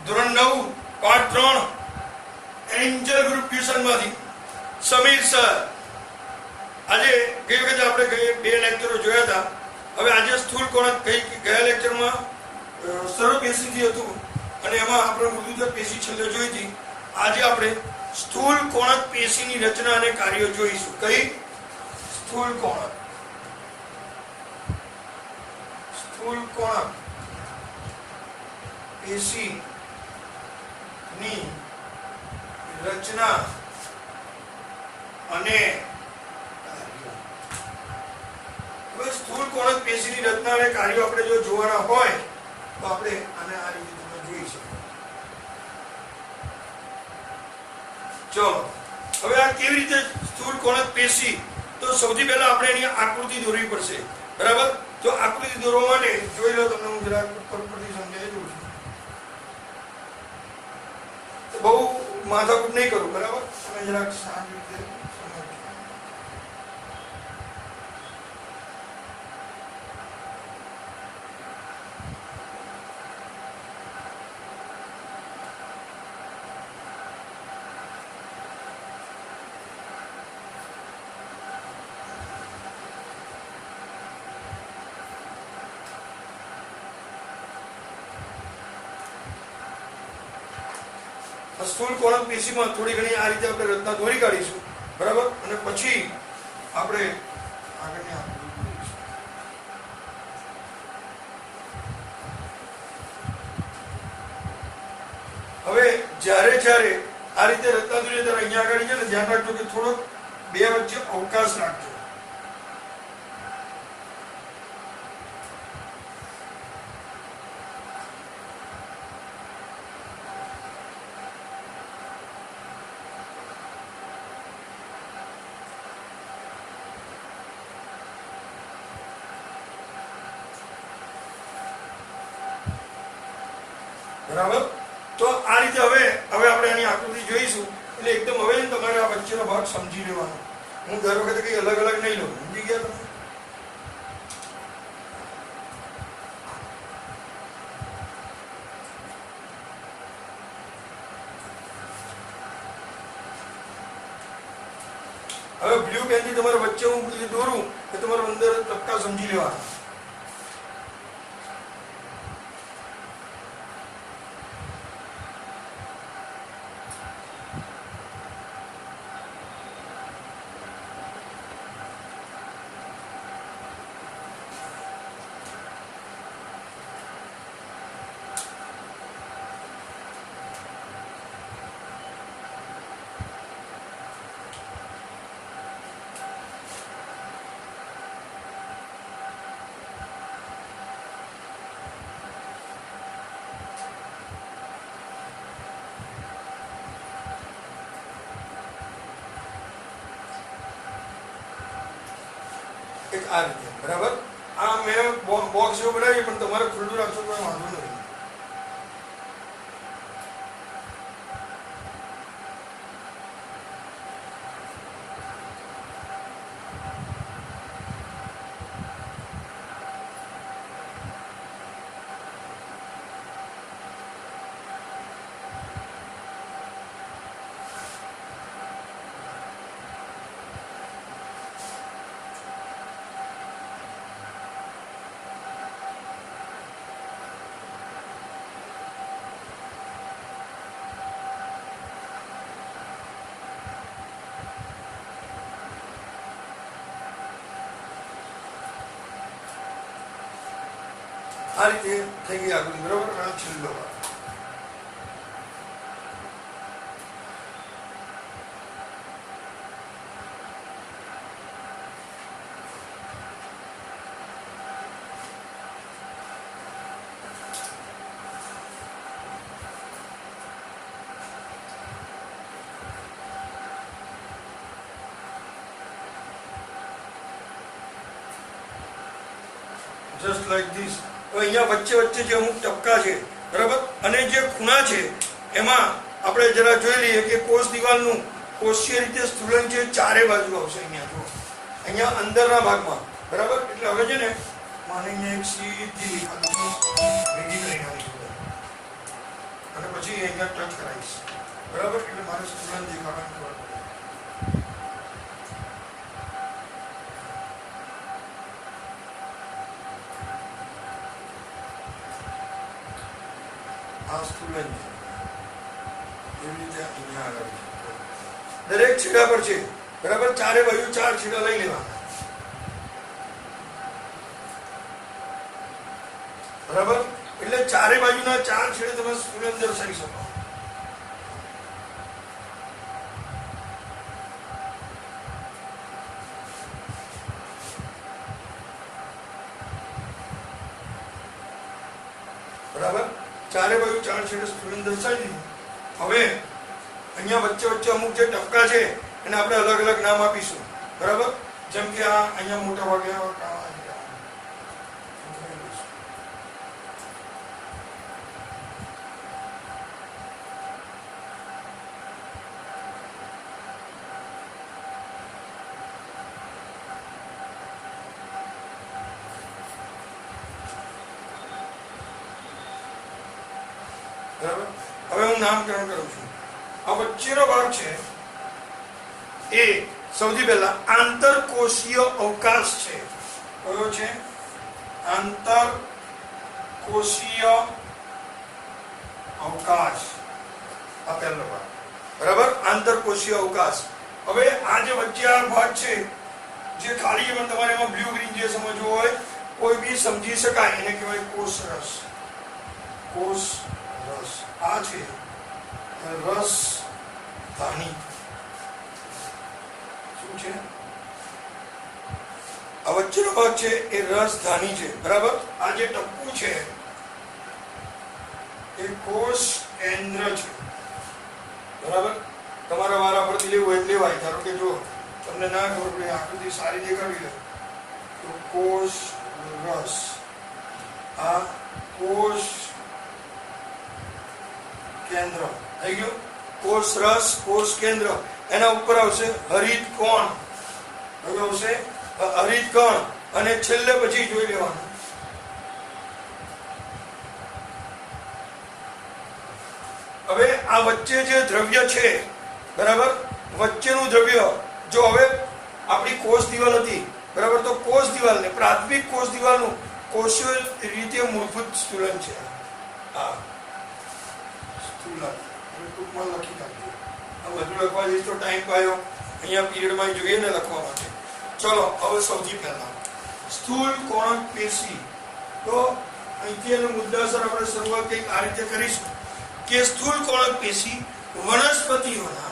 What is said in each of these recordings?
ધોરણ 9 પાઠ 3 Angel group tuition માંથી સમીર સર. આજે ગઈ વખતે આપણે બે લેક્ચરો જોયા હતા. હવે આજે સ્થૂળ કોણક ગયા લેક્ચરમાં સર્વ પેશીથી હતું અને એમાં આપણે મૃદુતર પેશી છેલ્લે જોઈ હતી. આજે આપણે સ્થૂળ કોણક પેશીની રચના અને કાર્યો જોઈશું. કઈ? સ્થૂળ કોણક. સ્થૂળ કોણક પેશીની રચના અને સ્થૂળ કોણક પેશીની રચના અને કાર્યો આપણે જો જોવાના હોય તો આપણે આને આ રીતે જોઈ શકીએ. ચલો હવે આ કેવી રીતે સ્થૂળ કોણક પેશી? તો સૌથી પહેલા આપણે એની આકૃતિ દોરવી પડશે. બરાબર? તો આકૃતિ દોરવા માટે જોઈ લો. તમને હું જરાક પરથી સમજાવી દઉં છું. બહુ માથાકૂટ નહીં કરું. બરાબર? તમે જરાક શાંત રીતે સમજો. સ્થૂળ કોણક પેશીમાં થોડી ઘણી આ રીતે આપણે રચના દોરી કાઢીશું. બરાબર? અને પછી આપણે આગળની આકૃતિ દોરીશું. હવે જ્યારે આ રીતે રચના દોરીએ ત્યારે અહીંયા આગળ છે ને ધ્યાન રાખજો કે થોડોક બે વચ્ચે અવકાશ રાખજો. બરાબર? તો આ રીતે હવે આપણે આની આકૃતિ જોઈશું. એટલે એકદમ હવે તમારે આ વચ્ચેનો ભાગ સમજી લેવાનો. હું દર વખતે કઈ અલગ અલગ નહીં લઉં. સમજી ગયા તમે? હવે બ્લુ પેનથી તમારે વચ્ચે હું દોરું કે તમારે અંદર ટપકા સમજી લેવાના. આ રીતે. બરાબર? આ મેં બોક્સ એવું બનાવી પણ તમારે ખુલ્લું રાખશો તો વાંધો નથી. આ રીતે થઈ ગઈ આકૃતિ. બરાબર? આ છેલ્લો ભાગ. Just like this. અહીંયા વચ્ચે જે અમુક ટપકા છે. બરાબર? અને જે ખૂણા છે એમાં આપણે જરા જોઈ લઈએ કે કોષ દિવાલનું કોષીય રીતે સ્થૂલન છે ચારે બાજુ આવશે. અહીંયા જો અહીંયા અંદરના ભાગમાં. બરાબર? એટલે હવે છે ને માની એક સીધી ભેગી કરી નાખી. અને પછી અહીંયા ટચ કરાવીશ, બરાબર? એટલે મારે સ્ટુલન દેખાડવાની ખબર પડે. આ સ્ટુલન એવી રીતે અહીંયા આગળ દરેક છેડા પર છે, બરાબર? ચારે બાજુ 4 છેડા લઈ લેવાના, બરાબર? એટલે ચારે બાજુના 4 છેડે તમે સ્ટુલન દર્શાવી શકો. બરાબર? ચારે બાજુ 4 છેડે સ્ટુલન દર્શાવી દીધું. હવે અહીંયા વચ્ચે વચ્ચે અમુક જે ટપકા છે એને આપણે અલગ અલગ નામ આપીશું, બરાબર? જેમ કે આ અહીંયા મોટા ભાગે બરાબર? હવે હું નામકરણ કરું છું. આ વચ્ચેનો ભાગ છે એ સૌથી પહેલા આંતરકોષીય અવકાશ છે. કયો છે? આંતરકોષીય અવકાશ. આ પહેલો ભાગ, બરાબર? આંતરકોષીય અવકાશ. હવે આ જે વચ્ચે આ ભાગ છે જે ખાલી પણ તમારે એમાં બ્લુ ગ્રીન જે સમજવું હોય કોઈ બી સમજી શકાય, એને કહેવાય કોષ રસ. કોષ રસ આ છે રસ ધાની. શું છે? આ વચ્ચેનો ભાગ છે એ રસ ધાની છે, બરાબર? આ જે ટપકું છે એ કોષ કેન્દ્ર છે, બરાબર? તમારા વારા પરથી લેવું હોય લેવાય. ધારો કે જો તમને ના ખબર પડે, આકૃતિ સારી દેખાડી લે તો કોષ રસ, આ કોષ કેન્દ્ર થઈ ગયું. કોષ રસ, કોષ કેન્દ્ર. એના ઉપર આવશે હરિત કોણ, આવશે હરિત કણ, અને છેલ્લે પછી જોઈ લેવાનું હવે આ વચ્ચે જે દ્રવ્ય છે, બરાબર? વચ્ચેનું દ્રવ્ય જો હવે આપણી કોષ દિવાલ હતી, બરાબર? તો કોષ દિવાલ ને પ્રાથમિક કોષ દિવાલનું કોષીય રીતે મૂળભૂત સ્તુલન છે. આ ટૂંકમાં લખી નાખજો. આ બધું લખવા જઈશ તો ટાઈમ પાયો અહીંયા પીરિયડમાં જોઈએ ને લખવા માટે. ચલો હવે સૌથી પહેલા સ્થૂળ કોણક પેશી. તો અહીંથી એનો મુદ્દાસર આપણે શરૂઆત કંઈક આ રીતે કરીશું કે સ્થૂળ કોણક પેશી વનસ્પતિઓના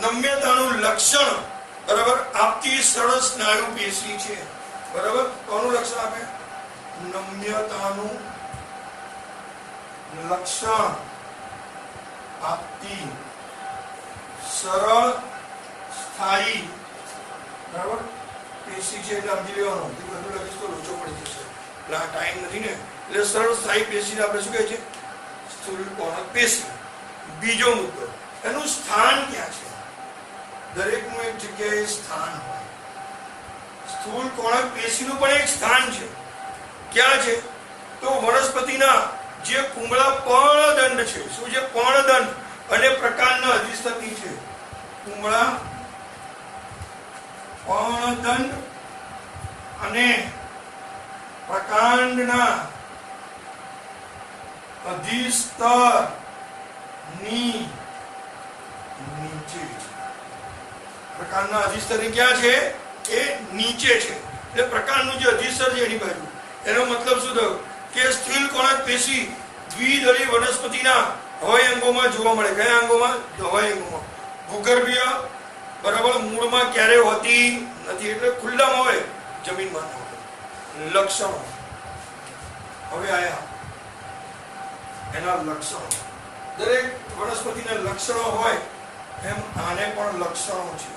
નમ્યતાનું લક્ષણ, બરાબર, આપતી સરળ સ્નાયુ પેશી છે, બરાબર? કોનું લક્ષણ આપે? નમ્યતાનું લક્ષણ આપતી સરળ સ્થાયી, બરાબર, પેશી છે. એટલે સમજી લેવાનું, બધું લખીશ તો લોચો પડી જશે, એટલે આ ટાઈમ નથી ને. એટલે સરળ સ્થાયી પેશીને આપણે શું કહે છે? સ્થૂળ કોણક પેશી. બીજો મુદ્દો, એનું સ્થાન ક્યાં છે? દરેકનું એક જગ્યાએ સ્થાન હોય. સ્થૂળ કોણક પેશીનું પણ એક સ્થાન છે. ક્યાં છે? તો વનસ્પતિના જે કુંબળા પર્ણદંડ છે. શું છે? પર્ણદંડ અને પ્રકાંડના અધિસ્થિતિ છે. કુંબળા પર્ણદંડ અને પ્રકાંડના અધિસ્તરની નીચે છે. પ્રકાંડના અધિસ્તરની ક્યાં છે? એ નીચે છે. એટલે પ્રકાંડનું જે અધિસ્તર છે એની બાજુ. એનો મતલબ શું થયો? કે સ્થૂળ કોણક પેશી દ્વિદળી વનસ્પતિના હવાઈ અંગોમાં જોવા મળે. કયા અંગોમાં? હવાઈ અંગોમાં. ભૂગર્ભીય, બરાબર, મૂળમાં ક્યારે હોતી નથી, એટલે ખુલ્લામાં હોય, જમીનમાં ન હોય. લક્ષણો હવે આયા એના લક્ષણો. દરેક વનસ્પતિના લક્ષણો હોય એમ આને પણ લક્ષણો છે.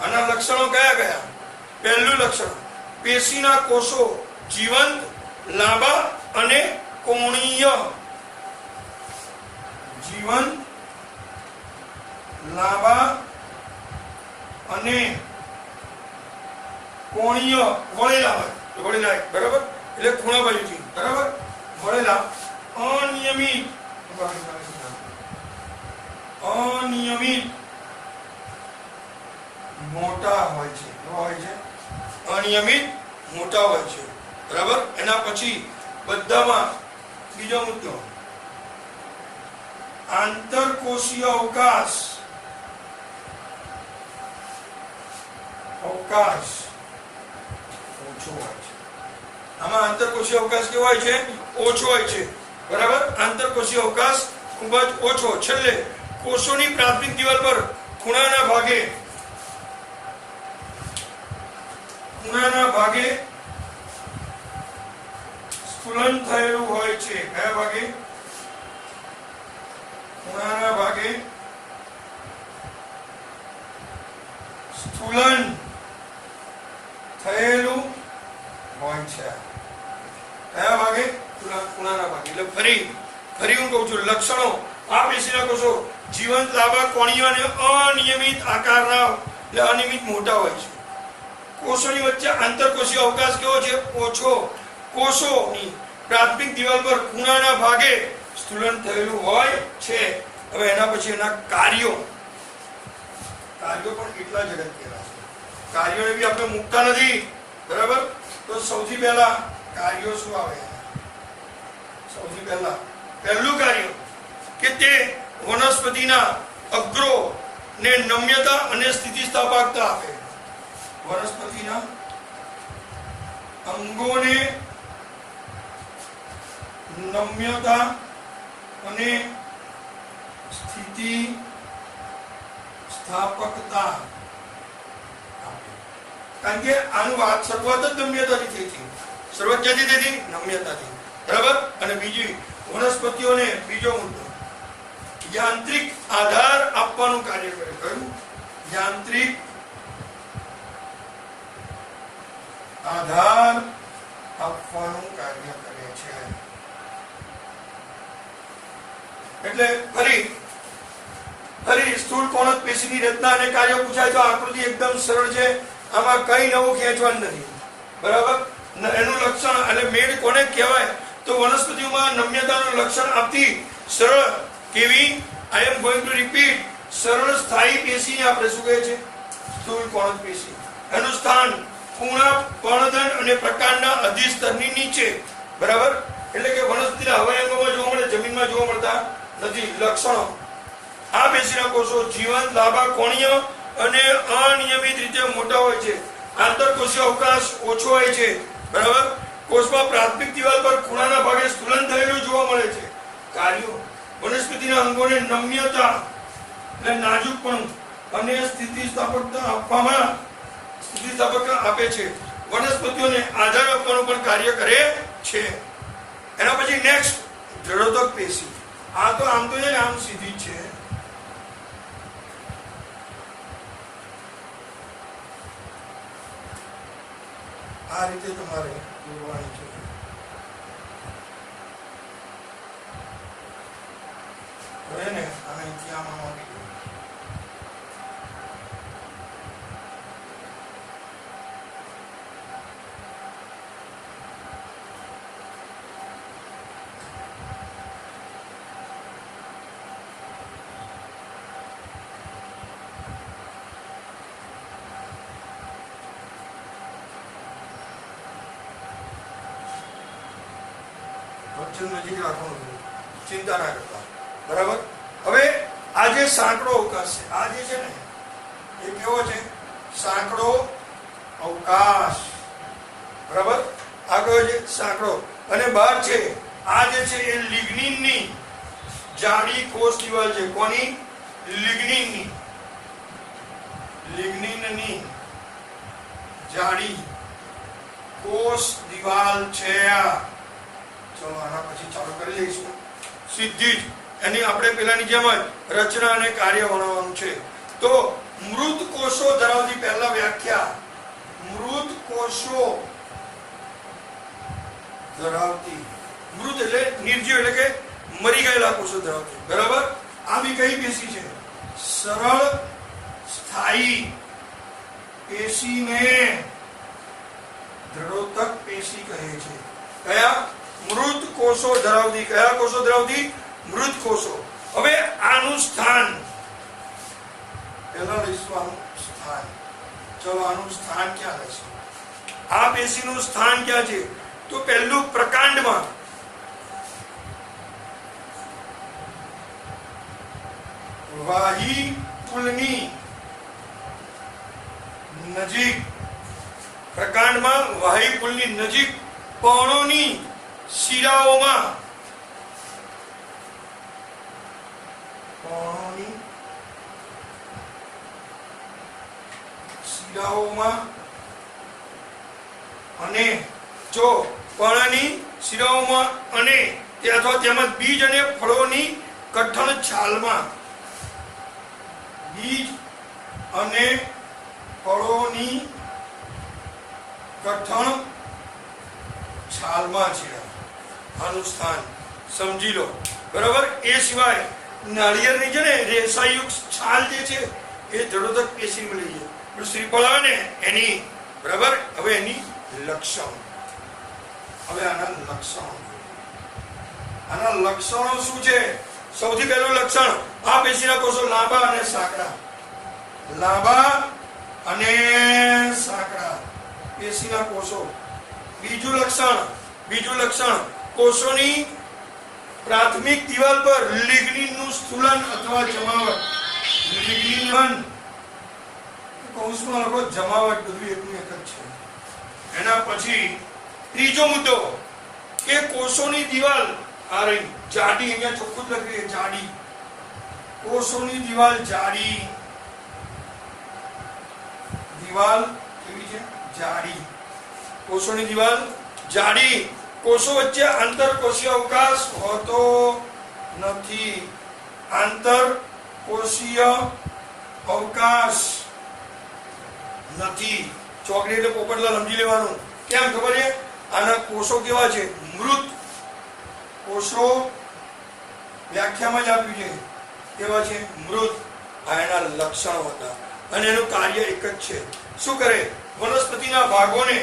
આના લક્ષણો કયા કયા? પહેલું લક્ષણ, પેશીના કોષો જીવંત, લાંબા અને કોણીય. જીવંત, લાંબા અને કોણીય, વળેલા હોય. વળેલા, બરાબર, એટલે ખૂણા બાજુથી, બરાબર, વળેલા. અનિયમિત અનિયમિત મોટા હોય છે. કેવા હોય છે? અનિયમિત મોટા હોય છે. બરાબર. એના પછી બધામાં બીજો મુદ્દો, આંતરકોષીય અવકાશ ઓછો હોય છે. આમાં આંતરકોષીય અવકાશ કેવો હોય છે? ઓછો હોય છે. બરાબર. આંતરકોષીય અવકાશ ખૂબ જ ઓછો. છેલ્લે કોષોની પ્રાથમિક દિવાલ પર ખૂણાના ભાગે સ્થૂલન થયેલું હોય છે. કયા ભાગે? ખૂણાના ભાગે સ્થૂલન થયેલું હોય છે. કયા ભાગે? ખૂણાના ભાગે. એટલે ફરી હું કહું છું, લક્ષણો. આ પેશીના કોષો જીવંત, લાંબા, કોણીય અને અનિયમિત આકારના, એટલે અનિયમિત મોટા હોય છે. કોષોની વચ્ચે આંતરકોષીય અવકાશ કેવો છે? ઓછો. કોષોની પ્રાથમિક દિવાલ પર ખૂણાના ભાગે સ્થૂલન થયેલું હોય છે. હવે એના પછી એના કાર્યો પણ કેટલા જગત કેલા છે. કાર્યોને બી આપણે મૂકતા નથી. બરાબર. તો સૌથી પહેલા કાર્યો શું આવે? સૌથી પહેલું કાર્ય કે તે વનસ્પતિના અગ્રો ને નમ્યતા અને સ્થિતિસ્થાપકતા આપે. વનસ્પતિના અંગોને નમ્યતા અને સ્થિતિસ્થાપકતા આપે. કારણ કે આનું વાત શરૂઆત જ નમ્યતાથી થઈ હતી. શરૂઆત ક્યાંથી થઈ હતી? નમ્યતાથી. બરાબર. અને બીજી વનસ્પતિઓને બીજો મુદ્દો, યાંત્રિક આધાર આપવાનું કાર્ય કરે. કયું? યાંત્રિક આધાર આપવાનું કાર્ય કરે છે. એટલે ફરી સ્થૂળ કોણક પેશીની રચના અને કાર્ય પૂછાય તો આકૃતિ એકદમ સરળ છે. આમાં કઈ નવું ખેંચવાનું નથી. બરાબર. એનું લક્ષણ એટલે મેળ કોને કહેવાય? તો વનસ્પતિઓમાં નમ્યતાનું લક્ષણ આપતી સરળ કેવી? આઈ એમ ગોઈંગ ટુ રિપીટ. સરળ સ્થાયી પેશીને આપણે શું કહે છે? સ્થૂળ કોણક પેશી. એનું સ્થાન પૂર્ણ પર્ણદંડ અને પ્રકાંડના અધિસ્તરની નીચે. બરાબર. એટલે કે વનસ્પતિના હવાઈ અંગોમાં જોવા મળે, જમીનમાં જોવા મળતા નથી. લક્ષણો. આ પેશીના કોષો જીવંત, લાંબા, કોણીય અને અનિયમિત રીતે મોટા હોય છે. આંતરકોષીય અવકાશ ઓછો હોય છે. બરાબર. કોષમાં પ્રાથમિક દિવાલ પર ખૂણાના ભાગે સ્થૂલન થયેલું જોવા મળે છે. કાર્યો. વનસ્પતિના અંગોને નમ્યતા એટલે નાજુકપણું અને સ્થિતિસ્થાપકતા આપે છે. વનસ્પતિઓને આધાર આપવાનું પણ કાર્ય કરે છે. એના પછી નેક્સ્ટ, જડોદક પેશી. આ તો આમ તો આમ સીધી છે. આ રીતે તમારે દોરવાની છે. હવે ને અહીંથી આમાં મૂકી દો. નજીક રાખવાનું, ચિંતા ના કરતા. બરાબર. હવે આ જે સાંકડો અવકાશ છે, આ જે છે ને એ કેવો છે? સાંકડો અવકાશ. બરાબર. આ કયો છે? સાંકડો. અને બહાર છે આ જે છે એ લિગ્નિનની જાડી કોષ દિવાલ છે. કોની? લિગ્નિનની જાડી કોષ દિવાલ છે. ચલો આના પછી ચાલુ કરી લઈશું. સીધી જ એની આપણે પેલાની જેમ જ રચના અને કાર્ય વર્ણવવાનું છે. તો મૃત કોષો ધરાવતી, પહેલા વ્યાખ્યા, મૃત કોષો ધરાવતી, મૃત એટલે નિર્જીવ એટલે કે મરી ગયેલા કોષો ધરાવતી. બરાબર. આ બી કઈ પેશી છે? સરળ સ્થાયી પેશીને જડોદક પેશી કહે છે. કયા? મૃત કોષો ધરાવતી. કયા કોષો ધરાવતી? મૃત કોષો. હવે આનું સ્થાન પહેલા લઈશું. આનું સ્થાન, ચલો આનું સ્થાન ક્યાં રહેશે? આ પેશીનું સ્થાન ક્યાં છે? તો પહેલું પ્રકાંડમાં, વાહી પુલની નજીક, પ્રકાંડમાં વાહી પુલની નજીક પર્ણોની શિરાઓમાં, પર્ણોની શિરાઓમાં અને જો પર્ણની શિરાઓમાં અને તે અથવા તેમજ બીજ અને ફળોની કઠણ છાલમાં, બીજ અને ફળોની કઠણ છાલમાં છે આનું સ્થાન. સમજી લો, બરાબર. એ સિવાય નાળિયેરની છે ને રેસાયુક્ત છાલ જે છે એ જળોદક પેશી મળી છે. શ્રીફળ આવે ને એની, બરાબર. હવે એની લક્ષણ, હવે આના લક્ષણો શું છે? સૌથી પહેલું લક્ષણ, આ પેશીના કોષો લાંબા અને સાંકડા, લાંબા અને સાંકડા પેશીના કોષો. બીજું લક્ષણ, કોષોની પ્રાથમિક દિવાલ પર લિગ્નિનનું સ્થૂલન અથવા જમાવટ. લિગ્નિન કૌંસમાં લખો, જમાવટ, બધું એકનું એક જ છે. એના પછી ત્રીજો મુદ્દો કે કોષોની દિવાલ આ રહી જાડી, અહીંયા ચોખ્ખું જ લખી જાડી, કોષોની દિવાલ જાડી, દિવાલ કેવી છે? જાડી. કોષોની દિવાલ જાડી. કોષો વચ્ચે આંતરકોષીય અવકાશ હોતો નથી. આંતરકોષીય અવકાશ નથી. ચોકડી એટલે પોપટલાલ સમજી લેવાનું. કેમ ખબર છે? આના કોષો કેવા છે? મૃત કોષો વ્યાખ્યામાં જ આપ્યું છે. કેવા છે? મૃત. આ એના લક્ષણો હતા અને એનું કાર્ય એક જ છે. શું કરે? વનસ્પતિના ભાગોને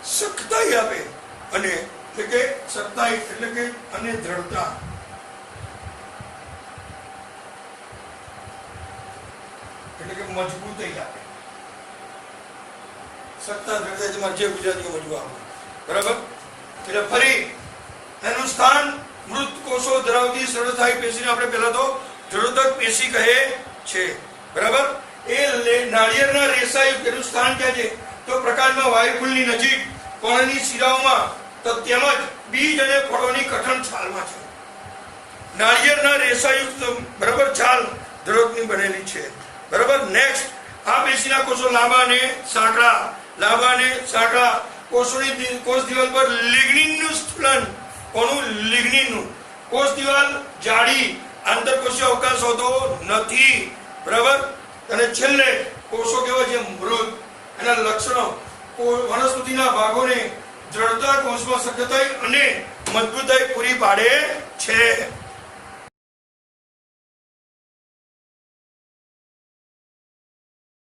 સખ્તાઈ આપે અને એટલે કે સખ્તાઈ એટલે કે અને દ્રઢતા. એટલે કે મજબૂતાઈ આપે. સખ્તા દ્રઢતા તમારે જે ગુજરાતીઓ મજબૂત આપે, બરાબર. એટલે ફરી એનું સ્થાન મૃત કોષો ધરાવતી સરળતાઈ પેશીને આપણે પહેલા તો જળોદક પેશી કહે છે, બરાબર. એ નાળિયેરના રેસાયુક્ત એનું સ્થાન ક્યાં છે? તો પ્રકાંડમાં વાયુફૂલની નજીક પર્ણની શિરાઓમાં તેમજ બીજ અને ફળોની કઠણ છાલમાં છે. નાળિયેરના રેસાયુક્ત, બરાબર, છાલ જળોદકની બનેલી છે, બરાબર. નેક્સ્ટ, આ પેશીના કોષો લાંબા અને સાંકડા. કોષોની કોષ દિવાલ પર લિગ્નિનનું સ્થૂલન. કોનું? લિગ્નિનનું. કોષ દિવાલ જાડી, આંતરકોષીય અવકાશ હોતો નથી, બરાબર. અને છેલ્લે કોષો કેવા છે? મૃત. એના લક્ષણો, વનસ્પતિના ભાગોને દ્રઢતા, કોષમાં સખ્તાઈ અને મજબૂતાઈ પૂરી પાડે છે.